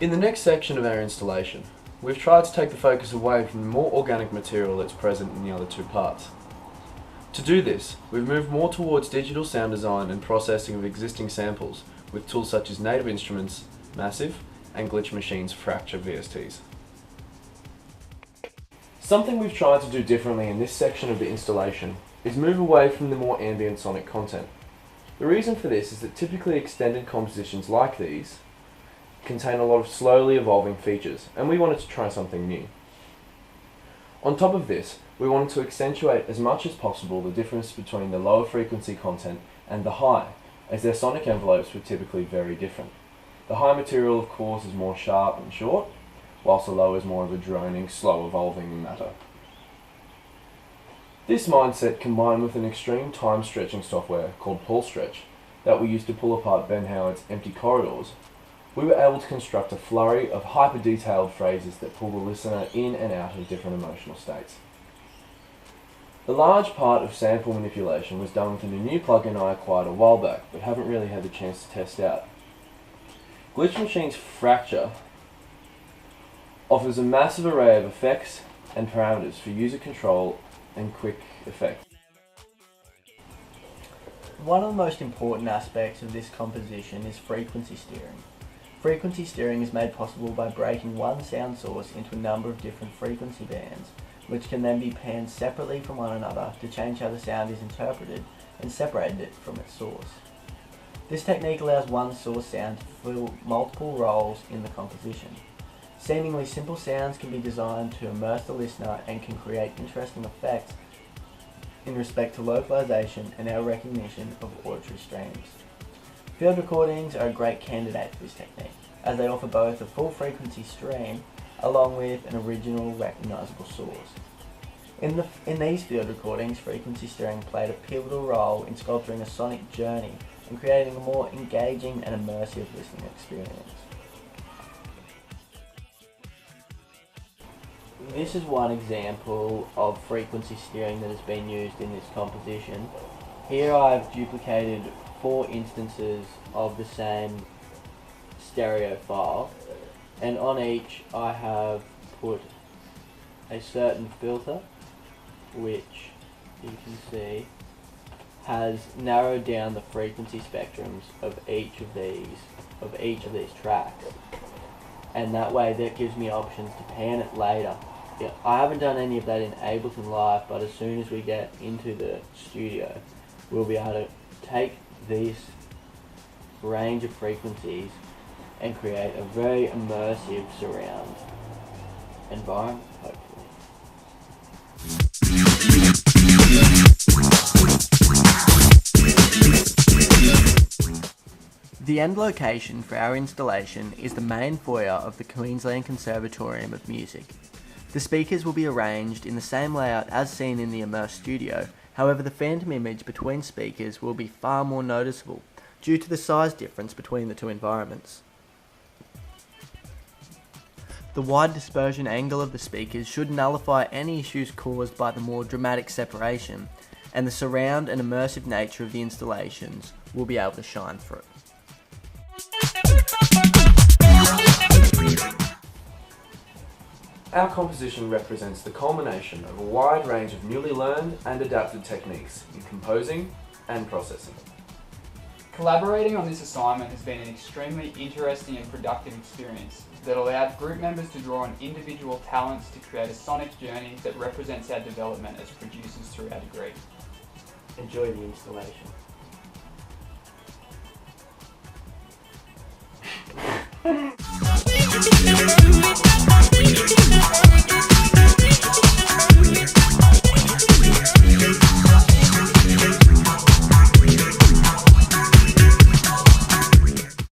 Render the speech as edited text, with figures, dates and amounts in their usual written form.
In the next section of our installation, we've tried to take the focus away from the more organic material that's present in the other two parts. To do this, we've moved more towards digital sound design and processing of existing samples with tools such as Native Instruments, Massive, and Glitch Machines Fracture VSTs. Something we've tried to do differently in this section of the installation is move away from the more ambient sonic content. The reason for this is that typically extended compositions like these contain a lot of slowly evolving features, and we wanted to try something new. On top of this, we wanted to accentuate as much as possible the difference between the lower frequency content and the high, as their sonic envelopes were typically very different. The high material, of course, is more sharp and short, whilst the low is more of a droning, slow evolving matter. This mindset, combined with an extreme time stretching software called Pull Stretch that we used to pull apart Ben Howard's Empty Corridors, we were able to construct a flurry of hyper-detailed phrases that pull the listener in and out of different emotional states. The large part of sample manipulation was done within a new plugin I acquired a while back, but haven't really had the chance to test out. Glitch Machines Fracture offers a massive array of effects and parameters for user control and quick effect. One of the most important aspects of this composition is frequency steering. Frequency steering is made possible by breaking one sound source into a number of different frequency bands, which can then be panned separately from one another to change how the sound is interpreted and separate it from its source. This technique allows one source sound to fill multiple roles in the composition. Seemingly simple sounds can be designed to immerse the listener and can create interesting effects in respect to localization and our recognition of auditory streams. Field recordings are a great candidate for this technique, as they offer both a full frequency stream along with an original recognizable source. In these field recordings, frequency steering played a pivotal role in sculpturing a sonic journey and creating a more engaging and immersive listening experience. This is one example of frequency steering that has been used in this composition. Here I've duplicated 4 instances of the same stereo file, and on each I have put a certain filter which you can see has narrowed down the frequency spectrums of each of these tracks, and that way that gives me options to pan it later. Yeah, I haven't done any of that in Ableton Live, but as soon as we get into the studio we'll be able to take this range of frequencies and create a very immersive surround environment, hopefully. The end location for our installation is the main foyer of the Queensland Conservatorium of Music. The speakers will be arranged in the same layout as seen in the immersed studio. However, the phantom image between speakers will be far more noticeable due to the size difference between the two environments. The wide dispersion angle of the speakers should nullify any issues caused by the more dramatic separation, and the surround and immersive nature of the installations will be able to shine through. Our composition represents the culmination of a wide range of newly learned and adapted techniques in composing and processing. Collaborating on this assignment has been an extremely interesting and productive experience that allowed group members to draw on individual talents to create a sonic journey that represents our development as producers through our degree. Enjoy the installation.